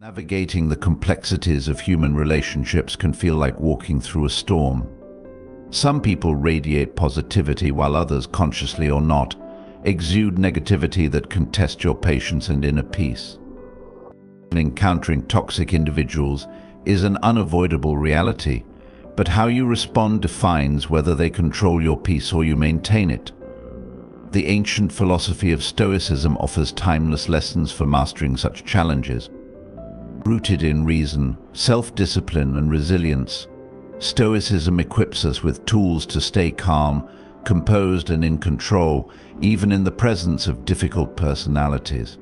Navigating the complexities of human relationships can feel like walking through a storm. Some people radiate positivity while others, consciously or not, exude negativity that can test your patience and inner peace. Encountering toxic individuals is an unavoidable reality, but how you respond defines whether they control your peace or you maintain it. The ancient philosophy of Stoicism offers timeless lessons for mastering such challenges. Rooted in reason, self-discipline and resilience, Stoicism equips us with tools to stay calm, composed and in control, even in the presence of difficult personalities.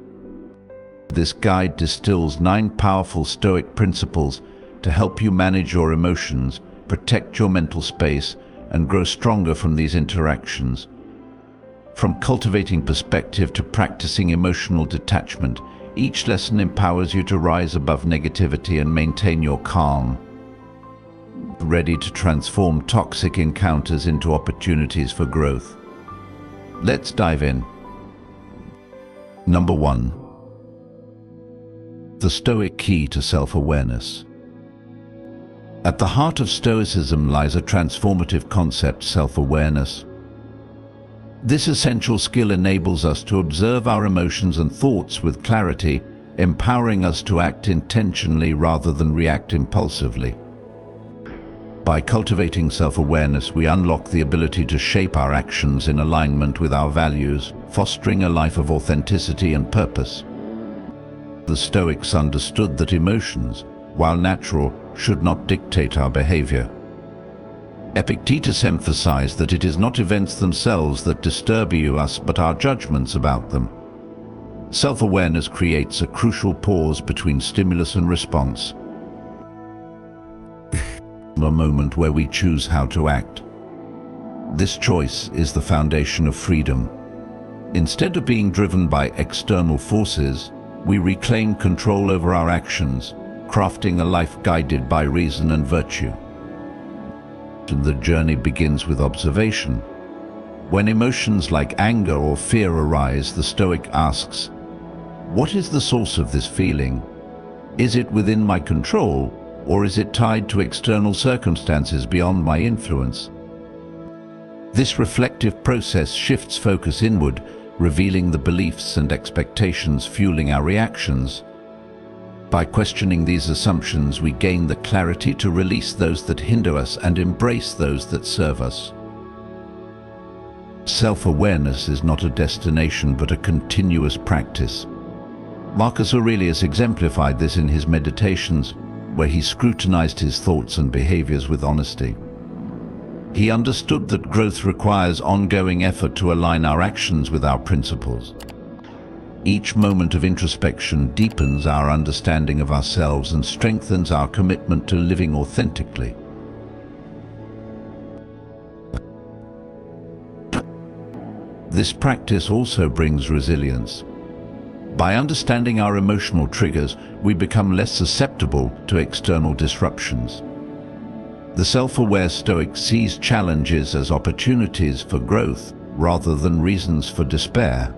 This guide distills 9 powerful Stoic principles to help you manage your emotions, protect your mental space, and grow stronger from these interactions. From cultivating perspective to practicing emotional detachment, each lesson empowers you to rise above negativity and maintain your calm. Ready to transform toxic encounters into opportunities for growth. Let's dive in. Number 1. The Stoic key to self-awareness. At the heart of Stoicism lies a transformative concept: self-awareness. This essential skill enables us to observe our emotions and thoughts with clarity, empowering us to act intentionally rather than react impulsively. By cultivating self-awareness, we unlock the ability to shape our actions in alignment with our values, fostering a life of authenticity and purpose. The Stoics understood that emotions, while natural, should not dictate our behavior. Epictetus emphasized that it is not events themselves that disturb us, but our judgments about them. Self-awareness creates a crucial pause between stimulus and response, a moment where we choose how to act. This choice is the foundation of freedom. Instead of being driven by external forces, we reclaim control over our actions, crafting a life guided by reason and virtue. The journey begins with observation. When emotions like anger or fear arise, the Stoic asks, "What is the source of this feeling? Is it within my control, or is it tied to external circumstances beyond my influence?" This reflective process shifts focus inward, revealing the beliefs and expectations fueling our reactions. By questioning these assumptions, we gain the clarity to release those that hinder us and embrace those that serve us. Self-awareness is not a destination but a continuous practice. Marcus Aurelius exemplified this in his Meditations, where he scrutinized his thoughts and behaviors with honesty. He understood that growth requires ongoing effort to align our actions with our principles. Each moment of introspection deepens our understanding of ourselves and strengthens our commitment to living authentically. This practice also brings resilience. By understanding our emotional triggers, we become less susceptible to external disruptions. The self-aware Stoic sees challenges as opportunities for growth rather than reasons for despair.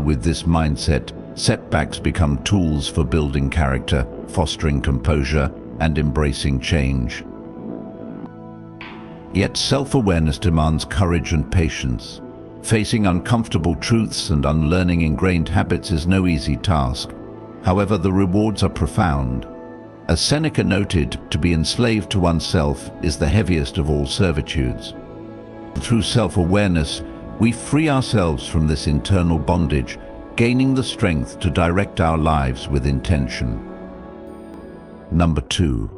With this mindset, setbacks become tools for building character, fostering composure, and embracing change. Yet self-awareness demands courage and patience. Facing uncomfortable truths and unlearning ingrained habits is no easy task. However, the rewards are profound. As Seneca noted, to be enslaved to oneself is the heaviest of all servitudes. Through self-awareness, we free ourselves from this internal bondage, gaining the strength to direct our lives with intention. Number 2.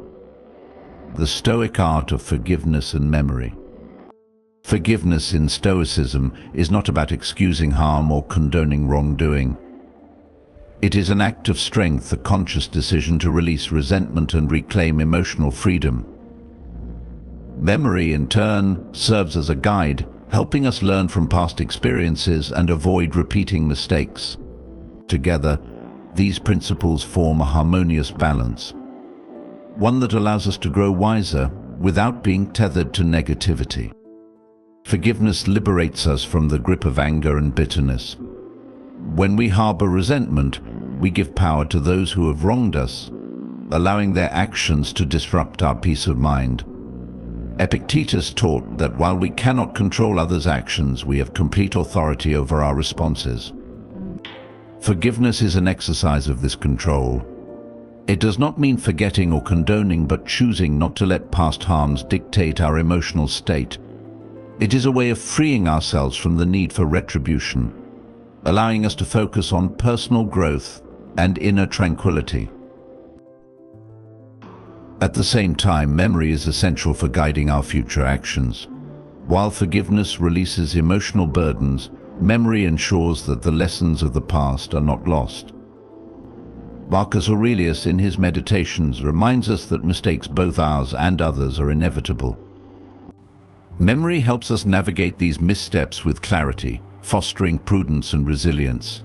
The Stoic art of forgiveness and memory. Forgiveness in Stoicism is not about excusing harm or condoning wrongdoing. It is an act of strength, a conscious decision to release resentment and reclaim emotional freedom. Memory, in turn, serves as a guide, helping us learn from past experiences and avoid repeating mistakes. Together, these principles form a harmonious balance, one that allows us to grow wiser without being tethered to negativity. Forgiveness liberates us from the grip of anger and bitterness. When we harbor resentment, we give power to those who have wronged us, allowing their actions to disrupt our peace of mind. Epictetus taught that while we cannot control others' actions, we have complete authority over our responses. Forgiveness is an exercise of this control. It does not mean forgetting or condoning, but choosing not to let past harms dictate our emotional state. It is a way of freeing ourselves from the need for retribution, allowing us to focus on personal growth and inner tranquility. At the same time, memory is essential for guiding our future actions. While forgiveness releases emotional burdens, memory ensures that the lessons of the past are not lost. Marcus Aurelius, in his Meditations, reminds us that mistakes, both ours and others, are inevitable. Memory helps us navigate these missteps with clarity, fostering prudence and resilience.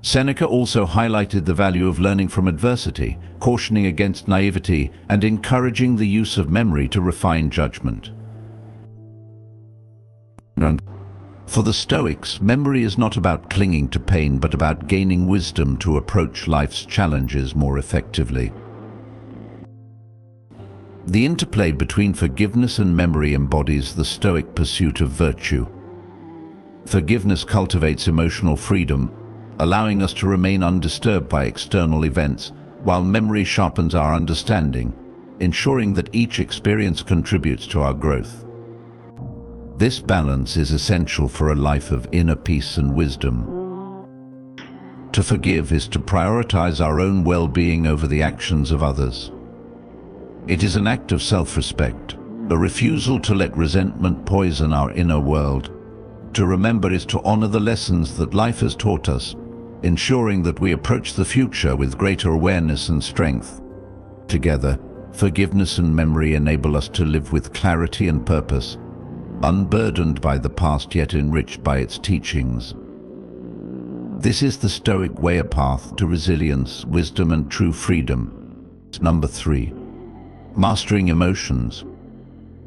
Seneca also highlighted the value of learning from adversity, cautioning against naivety and encouraging the use of memory to refine judgment. For the Stoics, memory is not about clinging to pain, but about gaining wisdom to approach life's challenges more effectively. The interplay between forgiveness and memory embodies the Stoic pursuit of virtue. Forgiveness cultivates emotional freedom, allowing us to remain undisturbed by external events, while memory sharpens our understanding, ensuring that each experience contributes to our growth. This balance is essential for a life of inner peace and wisdom. To forgive is to prioritize our own well-being over the actions of others. It is an act of self-respect, a refusal to let resentment poison our inner world. To remember is to honor the lessons that life has taught us, ensuring that we approach the future with greater awareness and strength. Together, forgiveness and memory enable us to live with clarity and purpose, unburdened by the past yet enriched by its teachings. This is the Stoic way, a path to resilience, wisdom, and true freedom. Number 3. Mastering emotions.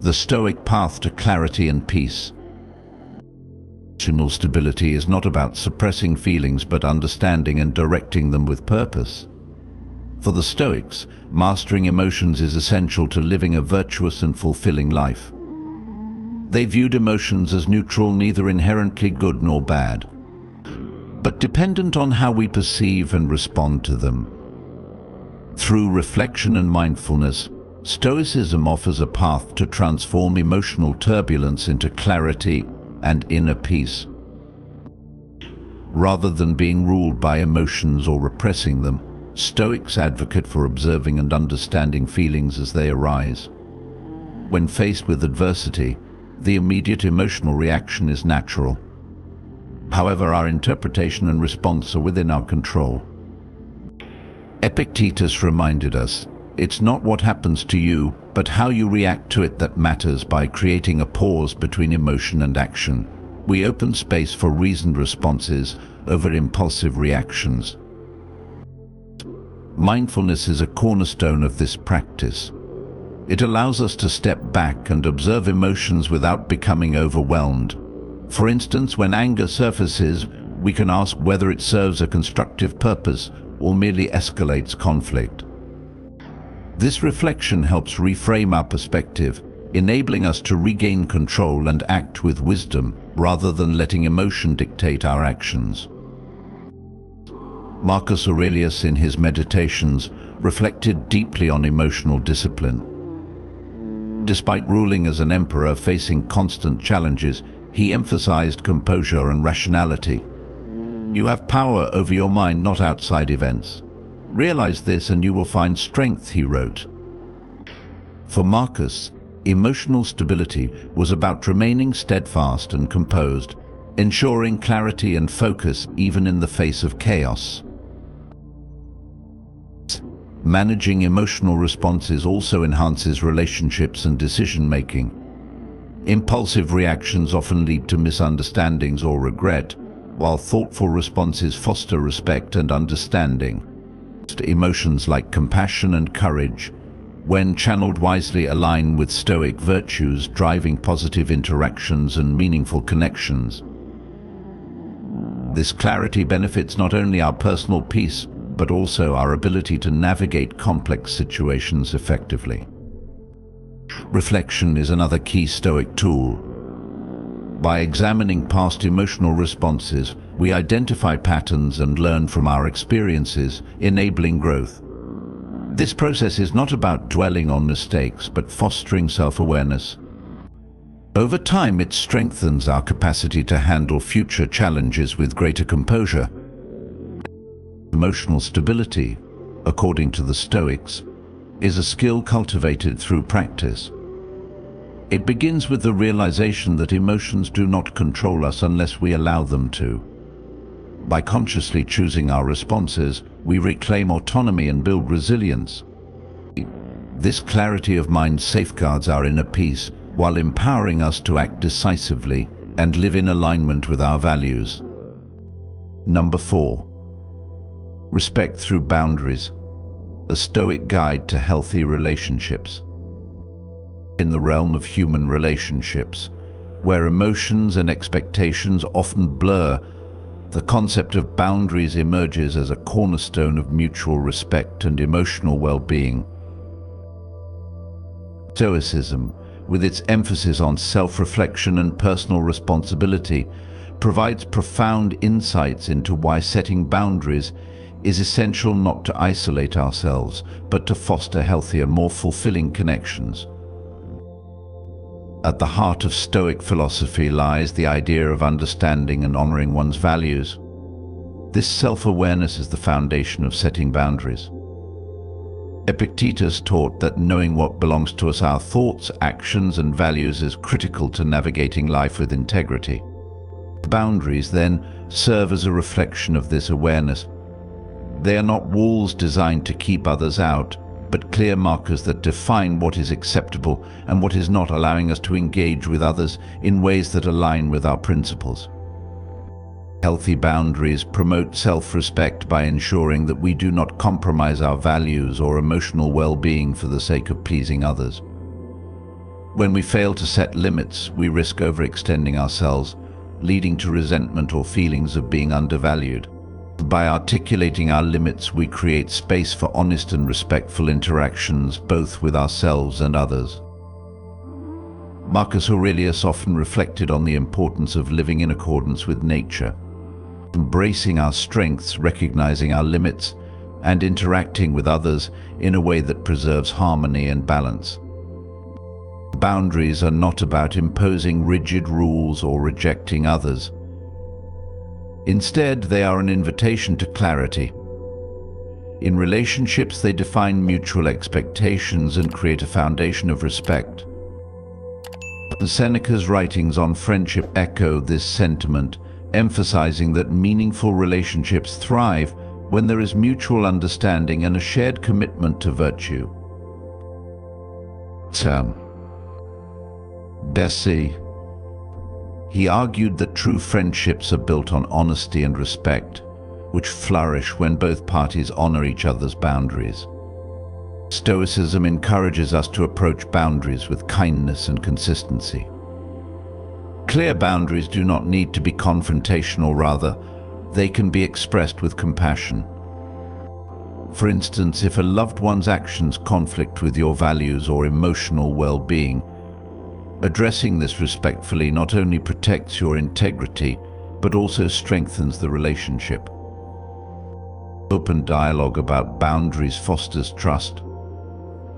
The Stoic path to clarity and peace. Emotional stability is not about suppressing feelings, but understanding and directing them with purpose. For the Stoics, mastering emotions is essential to living a virtuous and fulfilling life. They viewed emotions as neutral, neither inherently good nor bad, but dependent on how we perceive and respond to them. Through reflection and mindfulness, Stoicism offers a path to transform emotional turbulence into clarity and inner peace. Rather than being ruled by emotions or repressing them, Stoics advocate for observing and understanding feelings as they arise. When faced with adversity, the immediate emotional reaction is natural. However, our interpretation and response are within our control. Epictetus reminded us, it's not what happens to you, but how you react to it that matters. By creating a pause between emotion and action, we open space for reasoned responses over impulsive reactions. Mindfulness is a cornerstone of this practice. It allows us to step back and observe emotions without becoming overwhelmed. For instance, when anger surfaces, we can ask whether it serves a constructive purpose or merely escalates conflict. This reflection helps reframe our perspective, enabling us to regain control and act with wisdom rather than letting emotion dictate our actions. Marcus Aurelius, in his Meditations, reflected deeply on emotional discipline. Despite ruling as an emperor facing constant challenges, he emphasized composure and rationality. You have power over your mind, not outside events. Realize this and you will find strength, he wrote. For Marcus, emotional stability was about remaining steadfast and composed, ensuring clarity and focus even in the face of chaos. Managing emotional responses also enhances relationships and decision-making. Impulsive reactions often lead to misunderstandings or regret, while thoughtful responses foster respect and understanding. Emotions like compassion and courage, when channeled wisely, align with Stoic virtues, driving positive interactions and meaningful connections. This clarity benefits not only our personal peace, but also our ability to navigate complex situations effectively. Reflection is another key Stoic tool. By examining past emotional responses, we identify patterns and learn from our experiences, enabling growth. This process is not about dwelling on mistakes, but fostering self-awareness. Over time, it strengthens our capacity to handle future challenges with greater composure. Emotional stability, according to the Stoics, is a skill cultivated through practice. It begins with the realization that emotions do not control us unless we allow them to. By consciously choosing our responses, we reclaim autonomy and build resilience. This clarity of mind safeguards our inner peace while empowering us to act decisively and live in alignment with our values. Number 4. Respect through boundaries, a Stoic guide to healthy relationships. In the realm of human relationships, where emotions and expectations often blur, the concept of boundaries emerges as a cornerstone of mutual respect and emotional well-being. Stoicism, with its emphasis on self-reflection and personal responsibility, provides profound insights into why setting boundaries is essential, not to isolate ourselves, but to foster healthier, more fulfilling connections. At the heart of Stoic philosophy lies the idea of understanding and honoring one's values. This self-awareness is the foundation of setting boundaries. Epictetus taught that knowing what belongs to us, our thoughts, actions, and values, is critical to navigating life with integrity. Boundaries, then, serve as a reflection of this awareness. They are not walls designed to keep others out, but clear markers that define what is acceptable and what is not, allowing us to engage with others in ways that align with our principles. Healthy boundaries promote self-respect by ensuring that we do not compromise our values or emotional well-being for the sake of pleasing others. When we fail to set limits, we risk overextending ourselves, leading to resentment or feelings of being undervalued. By articulating our limits, we create space for honest and respectful interactions, both with ourselves and others. Marcus Aurelius often reflected on the importance of living in accordance with nature, embracing our strengths, recognizing our limits, and interacting with others in a way that preserves harmony and balance. Boundaries are not about imposing rigid rules or rejecting others. Instead, they are an invitation to clarity. In relationships, they define mutual expectations and create a foundation of respect. Seneca's writings on friendship echo this sentiment, emphasizing that meaningful relationships thrive when there is mutual understanding and a shared commitment to virtue. Bessie. He argued that true friendships are built on honesty and respect, which flourish when both parties honor each other's boundaries. Stoicism encourages us to approach boundaries with kindness and consistency. Clear boundaries do not need to be confrontational, rather, they can be expressed with compassion. For instance, if a loved one's actions conflict with your values or emotional well-being, addressing this respectfully not only protects your integrity, but also strengthens the relationship. Open dialogue about boundaries fosters trust,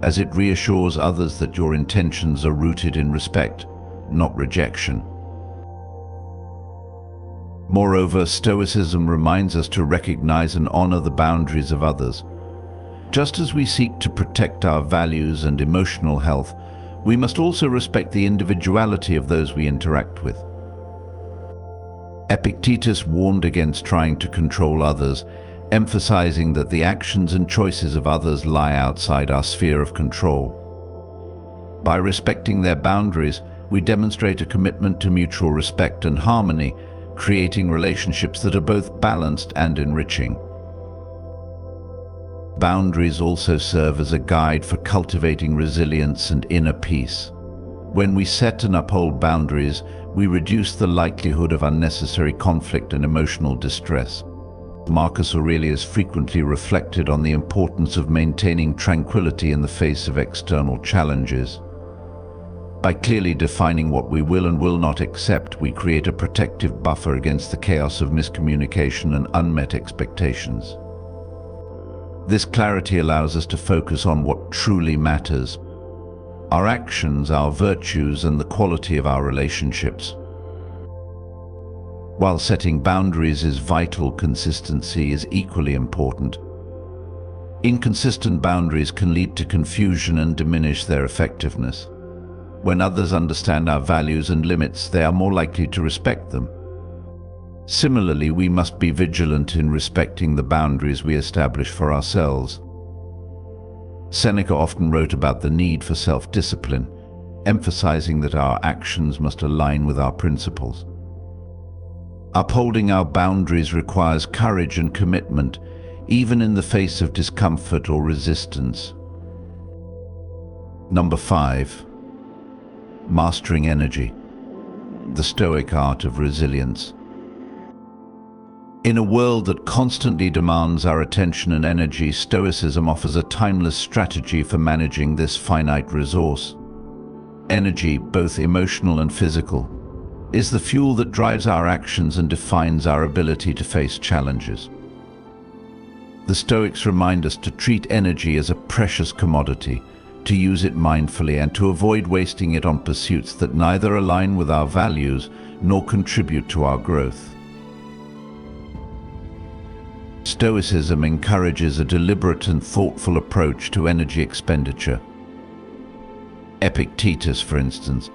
as it reassures others that your intentions are rooted in respect, not rejection. Moreover, Stoicism reminds us to recognize and honor the boundaries of others. Just as we seek to protect our values and emotional health, we must also respect the individuality of those we interact with. Epictetus warned against trying to control others, emphasizing that the actions and choices of others lie outside our sphere of control. By respecting their boundaries, we demonstrate a commitment to mutual respect and harmony, creating relationships that are both balanced and enriching. Boundaries also serve as a guide for cultivating resilience and inner peace. When we set and uphold boundaries, we reduce the likelihood of unnecessary conflict and emotional distress. Marcus Aurelius frequently reflected on the importance of maintaining tranquility in the face of external challenges. By clearly defining what we will and will not accept, we create a protective buffer against the chaos of miscommunication and unmet expectations. This clarity allows us to focus on what truly matters: our actions, our virtues, and the quality of our relationships. While setting boundaries is vital, consistency is equally important. Inconsistent boundaries can lead to confusion and diminish their effectiveness. When others understand our values and limits, they are more likely to respect them. Similarly, we must be vigilant in respecting the boundaries we establish for ourselves. Seneca often wrote about the need for self-discipline, emphasizing that our actions must align with our principles. Upholding our boundaries requires courage and commitment, even in the face of discomfort or resistance. Number 5. Mastering energy. The Stoic art of resilience. In a world that constantly demands our attention and energy, Stoicism offers a timeless strategy for managing this finite resource. Energy, both emotional and physical, is the fuel that drives our actions and defines our ability to face challenges. The Stoics remind us to treat energy as a precious commodity, to use it mindfully, and to avoid wasting it on pursuits that neither align with our values nor contribute to our growth. Stoicism encourages a deliberate and thoughtful approach to energy expenditure. Epictetus, for instance,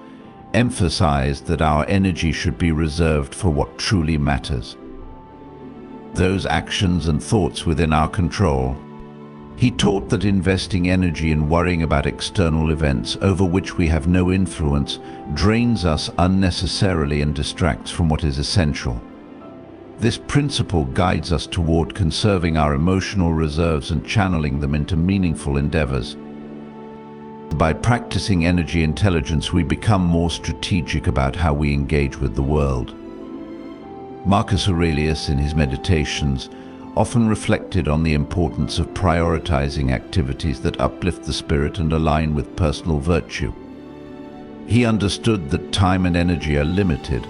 emphasized that our energy should be reserved for what truly matters, those actions and thoughts within our control. He taught that investing energy in worrying about external events over which we have no influence drains us unnecessarily and distracts from what is essential. This principle guides us toward conserving our emotional reserves and channeling them into meaningful endeavors. By practicing energy intelligence, we become more strategic about how we engage with the world. Marcus Aurelius, in his Meditations, often reflected on the importance of prioritizing activities that uplift the spirit and align with personal virtue. He understood that time and energy are limited,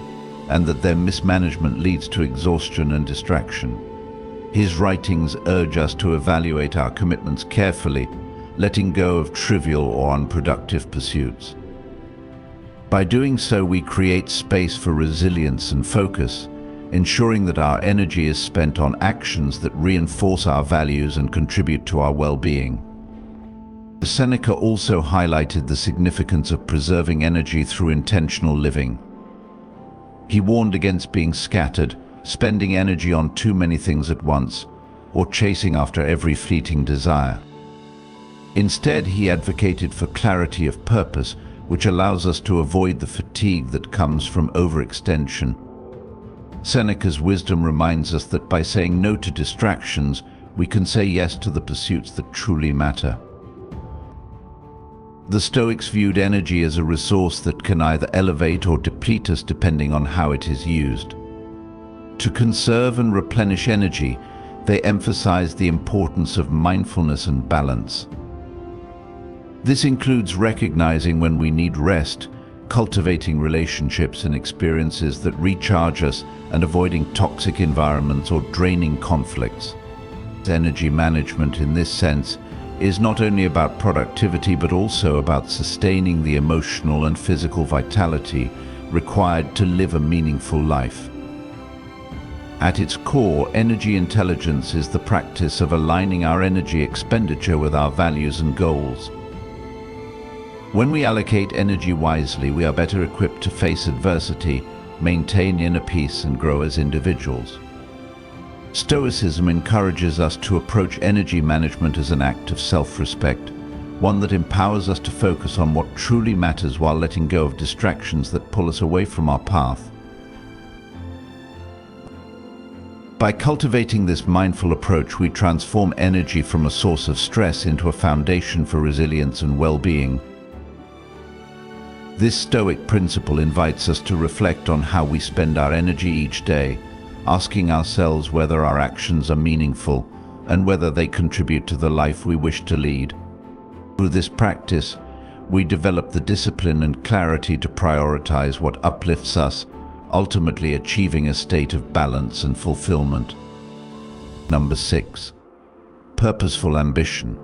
and that their mismanagement leads to exhaustion and distraction. His writings urge us to evaluate our commitments carefully, letting go of trivial or unproductive pursuits. By doing so, we create space for resilience and focus, ensuring that our energy is spent on actions that reinforce our values and contribute to our well-being. Seneca also highlighted the significance of preserving energy through intentional living. He warned against being scattered, spending energy on too many things at once, or chasing after every fleeting desire. Instead, he advocated for clarity of purpose, which allows us to avoid the fatigue that comes from overextension. Seneca's wisdom reminds us that by saying no to distractions, we can say yes to the pursuits that truly matter. The Stoics viewed energy as a resource that can either elevate or deplete us depending on how it is used. To conserve and replenish energy, they emphasized the importance of mindfulness and balance. This includes recognizing when we need rest, cultivating relationships and experiences that recharge us, and avoiding toxic environments or draining conflicts. Energy management, in this sense, is not only about productivity but also about sustaining the emotional and physical vitality required to live a meaningful life. At its core, energy intelligence is the practice of aligning our energy expenditure with our values and goals. When we allocate energy wisely, we are better equipped to face adversity, maintain inner peace, and grow as individuals. Stoicism encourages us to approach energy management as an act of self-respect, one that empowers us to focus on what truly matters while letting go of distractions that pull us away from our path. By cultivating this mindful approach, we transform energy from a source of stress into a foundation for resilience and well-being. This Stoic principle invites us to reflect on how we spend our energy each day, asking ourselves whether our actions are meaningful and whether they contribute to the life we wish to lead. Through this practice, we develop the discipline and clarity to prioritize what uplifts us, ultimately achieving a state of balance and fulfillment. Number 6. Purposeful ambition.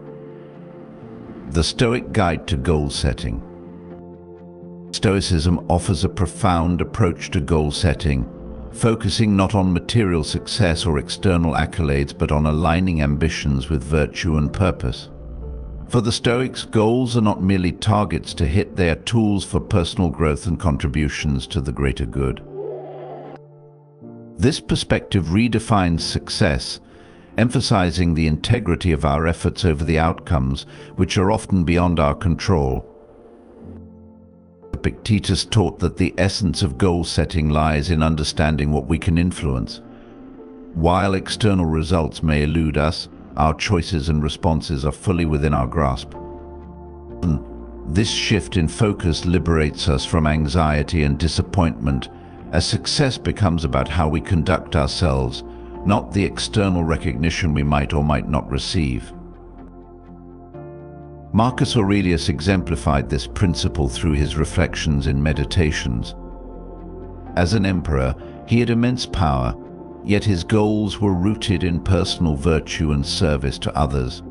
The Stoic Guide to Goal Setting. Stoicism offers a profound approach to goal setting, focusing not on material success or external accolades, but on aligning ambitions with virtue and purpose. For the Stoics, goals are not merely targets to hit, they are tools for personal growth and contributions to the greater good. This perspective redefines success, emphasizing the integrity of our efforts over the outcomes, which are often beyond our control. Epictetus taught that the essence of goal setting lies in understanding what we can influence. While external results may elude us, our choices and responses are fully within our grasp. This shift in focus liberates us from anxiety and disappointment, as success becomes about how we conduct ourselves, not the external recognition we might or might not receive. Marcus Aurelius exemplified this principle through his reflections in Meditations. As an emperor, he had immense power, yet his goals were rooted in personal virtue and service to others.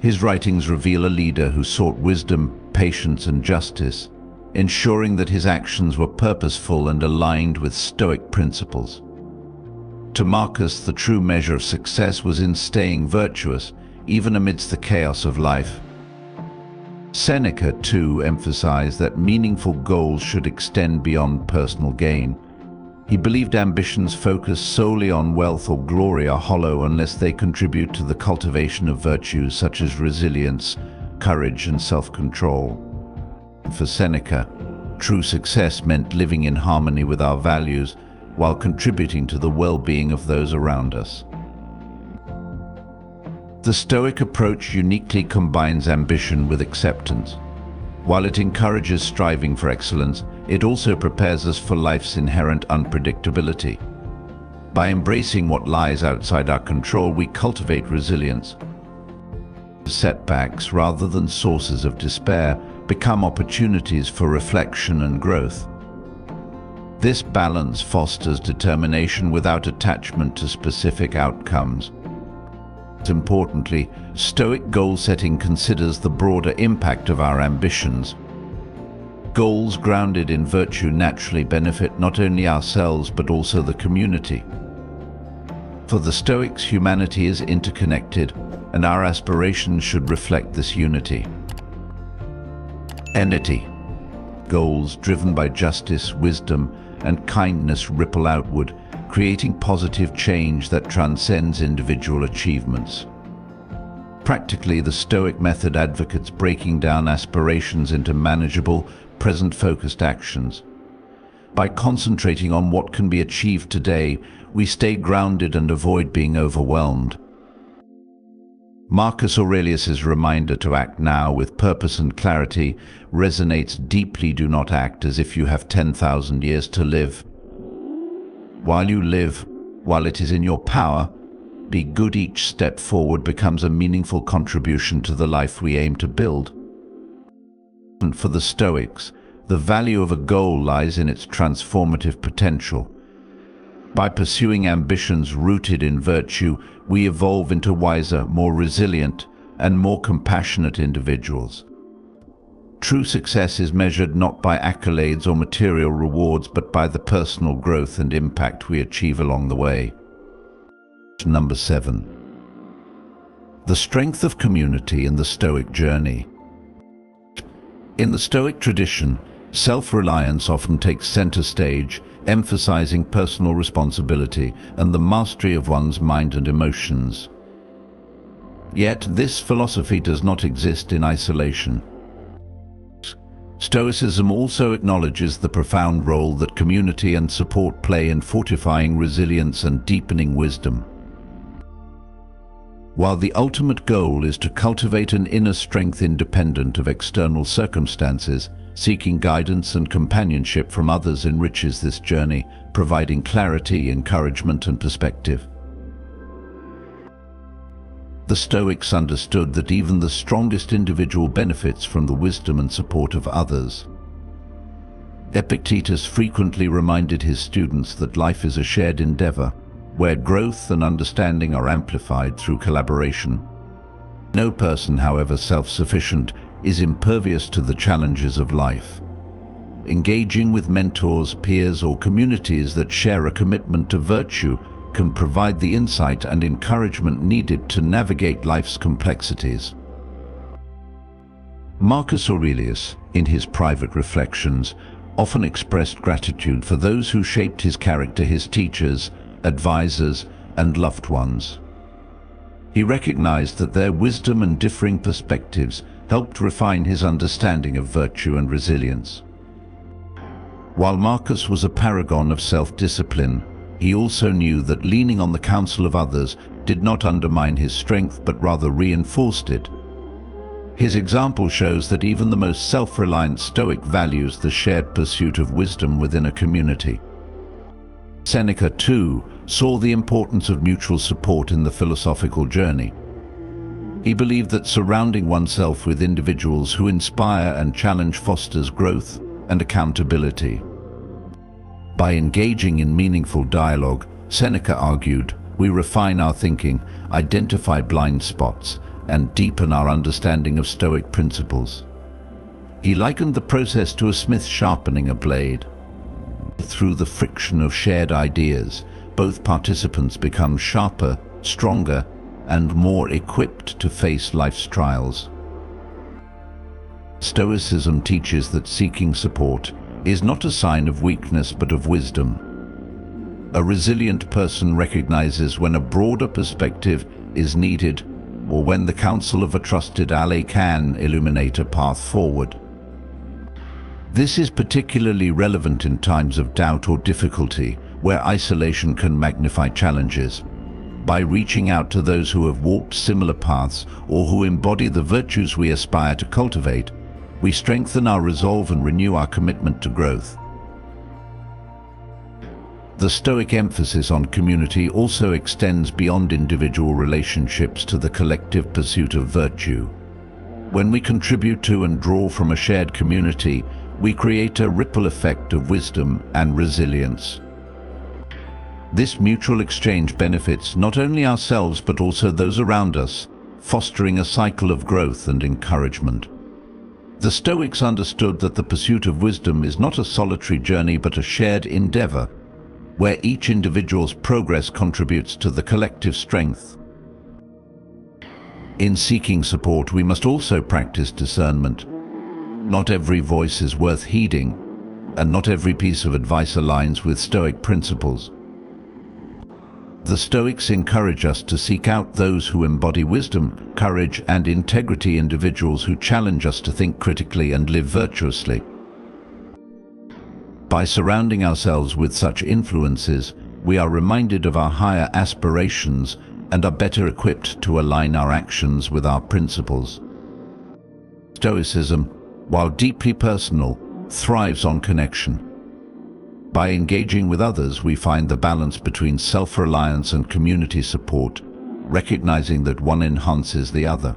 His writings reveal a leader who sought wisdom, patience, and justice, ensuring that his actions were purposeful and aligned with Stoic principles. To Marcus, the true measure of success was in staying virtuous, even amidst the chaos of life. Seneca, too, emphasized that meaningful goals should extend beyond personal gain. He believed ambitions focused solely on wealth or glory are hollow unless they contribute to the cultivation of virtues such as resilience, courage, and self-control. For Seneca, true success meant living in harmony with our values while contributing to the well-being of those around us. The Stoic approach uniquely combines ambition with acceptance. While it encourages striving for excellence, it also prepares us for life's inherent unpredictability. By embracing what lies outside our control, we cultivate resilience. Setbacks, rather than sources of despair, become opportunities for reflection and growth. This balance fosters determination without attachment to specific outcomes. Importantly, Stoic goal setting considers the broader impact of our ambitions. Goals grounded in virtue naturally benefit not only ourselves but also the community. For the Stoics, humanity is interconnected, and our aspirations should reflect this unity. Entity. Goals driven by justice, wisdom, and kindness ripple outward, creating positive change that transcends individual achievements. Practically, the Stoic method advocates breaking down aspirations into manageable, present-focused actions. By concentrating on what can be achieved today, we stay grounded and avoid being overwhelmed. Marcus Aurelius's reminder to act now with purpose and clarity resonates deeply. Do not act as if you have 10,000 years to live. While you live, while it is in your power, be good. Each step forward becomes a meaningful contribution to the life we aim to build. And for the Stoics, the value of a goal lies in its transformative potential. By pursuing ambitions rooted in virtue, we evolve into wiser, more resilient, and more compassionate individuals. True success is measured not by accolades or material rewards, but by the personal growth and impact we achieve along the way. Number 7. The strength of community in the Stoic journey. In the Stoic tradition, self-reliance often takes center stage, emphasizing personal responsibility and the mastery of one's mind and emotions. Yet, this philosophy does not exist in isolation. Stoicism also acknowledges the profound role that community and support play in fortifying resilience and deepening wisdom. While the ultimate goal is to cultivate an inner strength independent of external circumstances, Seeking guidance and companionship from others enriches this journey, providing clarity, encouragement, and perspective. The Stoics understood that even the strongest individual benefits from the wisdom and support of others. Epictetus frequently reminded his students that life is a shared endeavor, where growth and understanding are amplified through collaboration. No person, however self-sufficient, is impervious to the challenges of life. Engaging with mentors, peers, or communities that share a commitment to virtue can provide the insight and encouragement needed to navigate life's complexities. Marcus Aurelius, in his private reflections, often expressed gratitude for those who shaped his character, his teachers, advisors, and loved ones. He recognized that their wisdom and differing perspectives helped refine his understanding of virtue and resilience. While Marcus was a paragon of self-discipline, he also knew that leaning on the counsel of others did not undermine his strength but rather reinforced it. His example shows that even the most self-reliant Stoic values the shared pursuit of wisdom within a community. Seneca, too, saw the importance of mutual support in the philosophical journey. He believed that surrounding oneself with individuals who inspire and challenge fosters growth and accountability. By engaging in meaningful dialogue, Seneca argued, we refine our thinking, identify blind spots, and deepen our understanding of Stoic principles. He likened the process to a smith sharpening a blade. Through the friction of shared ideas, both participants become sharper, stronger, and more equipped to face life's trials. Stoicism teaches that seeking support is not a sign of weakness but of wisdom. A resilient person recognizes when a broader perspective is needed or when the counsel of a trusted ally can illuminate a path forward. This is particularly relevant in times of doubt or difficulty, where isolation can magnify challenges. By reaching out to those who have walked similar paths or who embody the virtues we aspire to cultivate, we strengthen our resolve and renew our commitment to growth. The Stoic emphasis on community also extends beyond individual relationships to the collective pursuit of virtue. When we contribute to and draw from a shared community, we create a ripple effect of wisdom and resilience. This mutual exchange benefits not only ourselves but also those around us, fostering a cycle of growth and encouragement. The Stoics understood that the pursuit of wisdom is not a solitary journey but a shared endeavor, where each individual's progress contributes to the collective strength. In seeking support, we must also practice discernment. Not every voice is worth heeding, and not every piece of advice aligns with Stoic principles. The Stoics encourage us to seek out those who embody wisdom, courage, and integrity, individuals who challenge us to think critically and live virtuously. By surrounding ourselves with such influences, we are reminded of our higher aspirations and are better equipped to align our actions with our principles. Stoicism, while deeply personal, thrives on connection. By engaging with others, we find the balance between self-reliance and community support, recognizing that one enhances the other.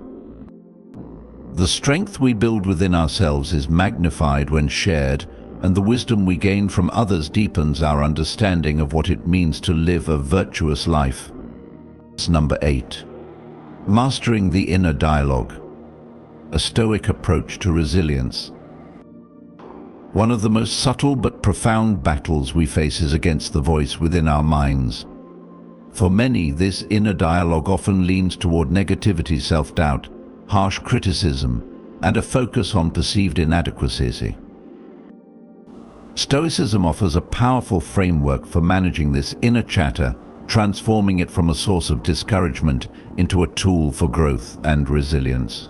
The strength we build within ourselves is magnified when shared, and the wisdom we gain from others deepens our understanding of what it means to live a virtuous life. Number 8. Mastering the inner dialogue. A Stoic approach to resilience. One of the most subtle but profound battles we face is against the voice within our minds. For many, this inner dialogue often leans toward negativity, self-doubt, harsh criticism, and a focus on perceived inadequacy. Stoicism offers a powerful framework for managing this inner chatter, transforming it from a source of discouragement into a tool for growth and resilience.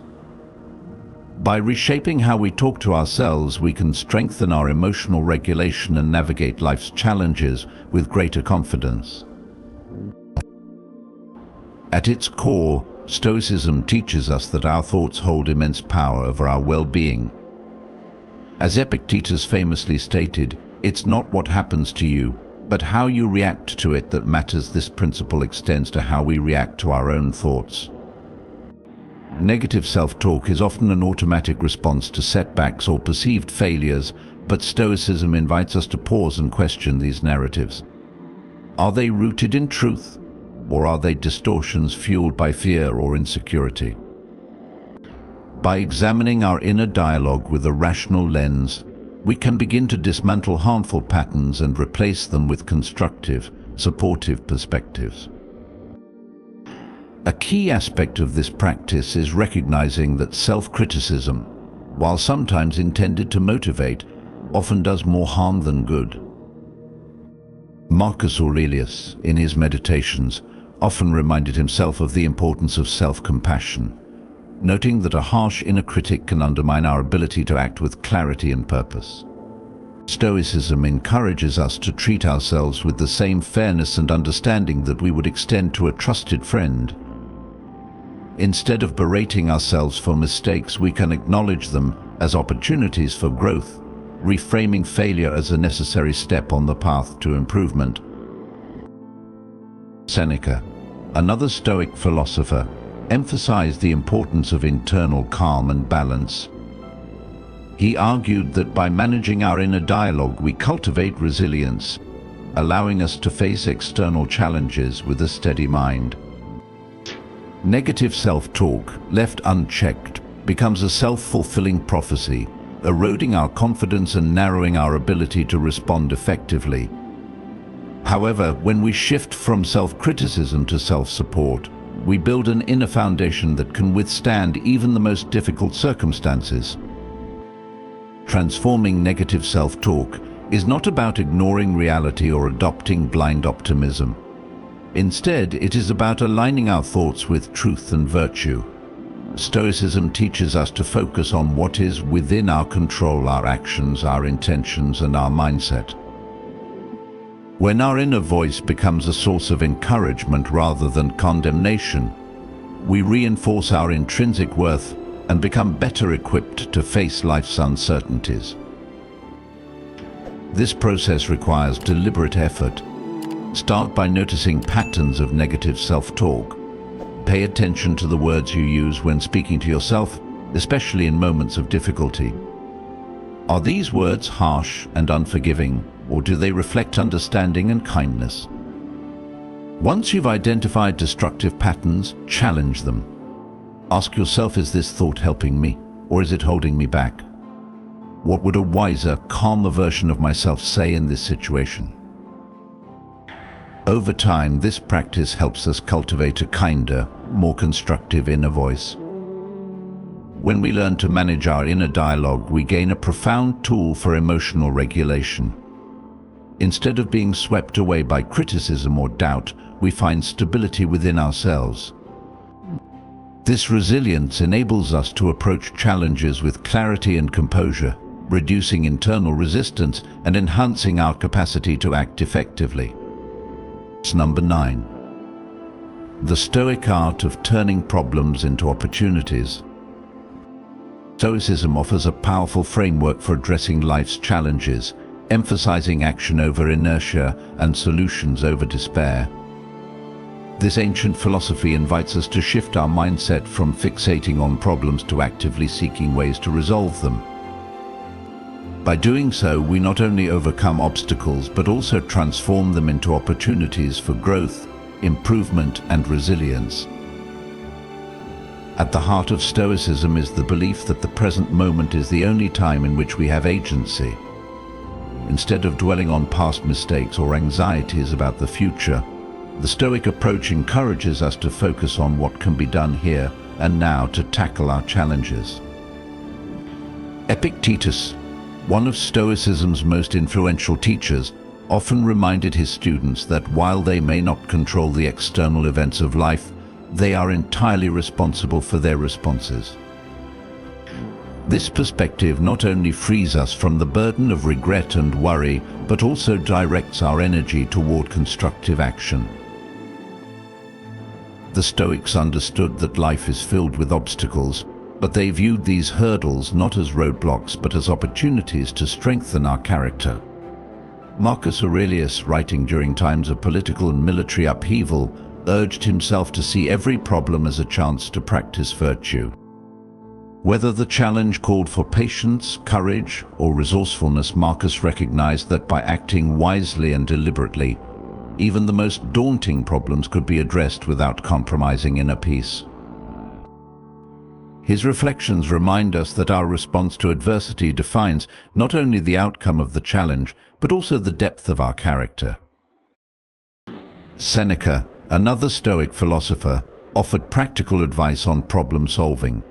By reshaping how we talk to ourselves, we can strengthen our emotional regulation and navigate life's challenges with greater confidence. At its core, Stoicism teaches us that our thoughts hold immense power over our well-being. As Epictetus famously stated, it's not what happens to you, but how you react to it that matters. This principle extends to how we react to our own thoughts. Negative self-talk is often an automatic response to setbacks or perceived failures, but Stoicism invites us to pause and question these narratives. Are they rooted in truth, or are they distortions fueled by fear or insecurity? By examining our inner dialogue with a rational lens, we can begin to dismantle harmful patterns and replace them with constructive, supportive perspectives. A key aspect of this practice is recognizing that self-criticism, while sometimes intended to motivate, often does more harm than good. Marcus Aurelius, in his Meditations, often reminded himself of the importance of self-compassion, noting that a harsh inner critic can undermine our ability to act with clarity and purpose. Stoicism encourages us to treat ourselves with the same fairness and understanding that we would extend to a trusted friend. Instead of berating ourselves for mistakes, we can acknowledge them as opportunities for growth, reframing failure as a necessary step on the path to improvement. Seneca, another Stoic philosopher, emphasized the importance of internal calm and balance. He argued that by managing our inner dialogue, we cultivate resilience, allowing us to face external challenges with a steady mind. Negative self-talk, left unchecked, becomes a self-fulfilling prophecy, eroding our confidence and narrowing our ability to respond effectively. However, when we shift from self-criticism to self-support, we build an inner foundation that can withstand even the most difficult circumstances. Transforming negative self-talk is not about ignoring reality or adopting blind optimism. Instead, it is about aligning our thoughts with truth and virtue. Stoicism teaches us to focus on what is within our control: our actions, our intentions, and our mindset. When our inner voice becomes a source of encouragement rather than condemnation, we reinforce our intrinsic worth and become better equipped to face life's uncertainties. This process requires deliberate effort. Start by noticing patterns of negative self-talk. Pay attention to the words you use when speaking to yourself, especially in moments of difficulty. Are these words harsh and unforgiving, or do they reflect understanding and kindness? Once you've identified destructive patterns, challenge them. Ask yourself, is this thought helping me, or is it holding me back? What would a wiser, calmer version of myself say in this situation? Over time, this practice helps us cultivate a kinder, more constructive inner voice. When we learn to manage our inner dialogue, we gain a profound tool for emotional regulation. Instead of being swept away by criticism or doubt, we find stability within ourselves. This resilience enables us to approach challenges with clarity and composure, reducing internal resistance and enhancing our capacity to act effectively. Number 9. The Stoic art of turning problems into opportunities. Stoicism offers a powerful framework for addressing life's challenges, emphasizing action over inertia and solutions over despair. This ancient philosophy invites us to shift our mindset from fixating on problems to actively seeking ways to resolve them. By doing so, we not only overcome obstacles, but also transform them into opportunities for growth, improvement, and resilience. At the heart of Stoicism is the belief that the present moment is the only time in which we have agency. Instead of dwelling on past mistakes or anxieties about the future, the Stoic approach encourages us to focus on what can be done here and now to tackle our challenges. Epictetus, one of Stoicism's most influential teachers, often reminded his students that while they may not control the external events of life, they are entirely responsible for their responses. This perspective not only frees us from the burden of regret and worry, but also directs our energy toward constructive action. The Stoics understood that life is filled with obstacles, But they viewed these hurdles not as roadblocks but as opportunities to strengthen our character. Marcus Aurelius, writing during times of political and military upheaval, urged himself to see every problem as a chance to practice virtue. Whether the challenge called for patience, courage, or resourcefulness, Marcus recognized that by acting wisely and deliberately, even the most daunting problems could be addressed without compromising inner peace. His reflections remind us that our response to adversity defines not only the outcome of the challenge, but also the depth of our character. Seneca, another Stoic philosopher, offered practical advice on problem solving.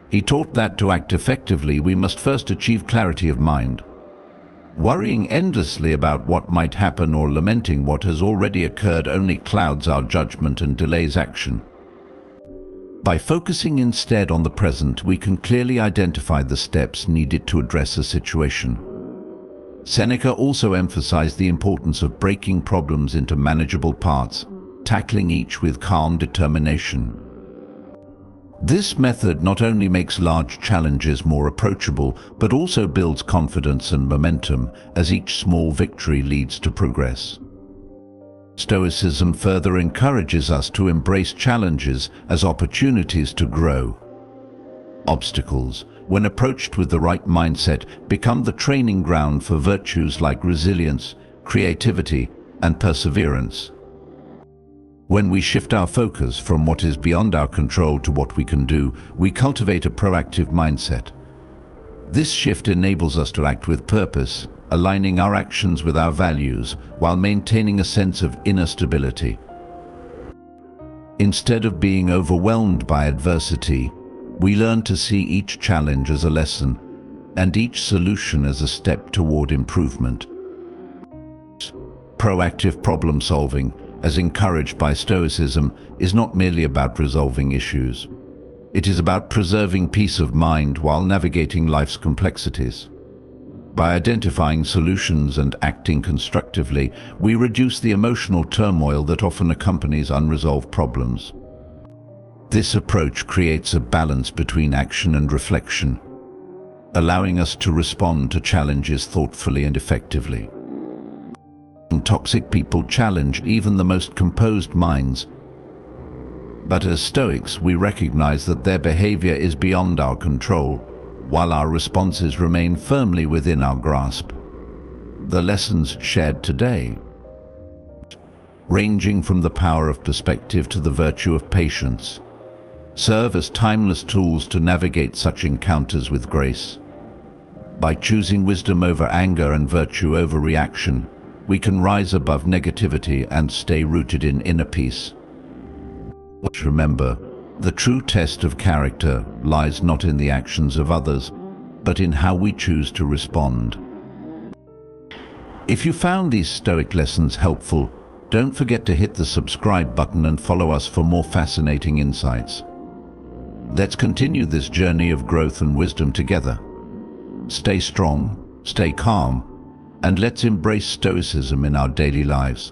He taught that to act effectively, we must first achieve clarity of mind. Worrying endlessly about what might happen or lamenting what has already occurred only clouds our judgment and delays action. By focusing instead on the present, we can clearly identify the steps needed to address a situation. Seneca also emphasized the importance of breaking problems into manageable parts, tackling each with calm determination. This method not only makes large challenges more approachable, but also builds confidence and momentum as each small victory leads to progress. Stoicism further encourages us to embrace challenges as opportunities to grow. Obstacles, when approached with the right mindset, become the training ground for virtues like resilience, creativity, and perseverance. When we shift our focus from what is beyond our control to what we can do, we cultivate a proactive mindset. This shift enables us to act with purpose, aligning our actions with our values while maintaining a sense of inner stability. Instead of being overwhelmed by adversity, we learn to see each challenge as a lesson and each solution as a step toward improvement. Proactive problem solving, as encouraged by Stoicism, is not merely about resolving issues. It is about preserving peace of mind while navigating life's complexities. By identifying solutions and acting constructively, we reduce the emotional turmoil that often accompanies unresolved problems. This approach creates a balance between action and reflection, allowing us to respond to challenges thoughtfully and effectively. Toxic people challenge even the most composed minds, but as Stoics, we recognize that their behavior is beyond our control, while our responses remain firmly within our grasp. The lessons shared today, ranging from the power of perspective to the virtue of patience, serve as timeless tools to navigate such encounters with grace. By choosing wisdom over anger and virtue over reaction, we can rise above negativity and stay rooted in inner peace. Remember, the true test of character lies not in the actions of others, but in how we choose to respond. If you found these Stoic lessons helpful, don't forget to hit the subscribe button and follow us for more fascinating insights. Let's continue this journey of growth and wisdom together. Stay strong, stay calm, and let's embrace Stoicism in our daily lives.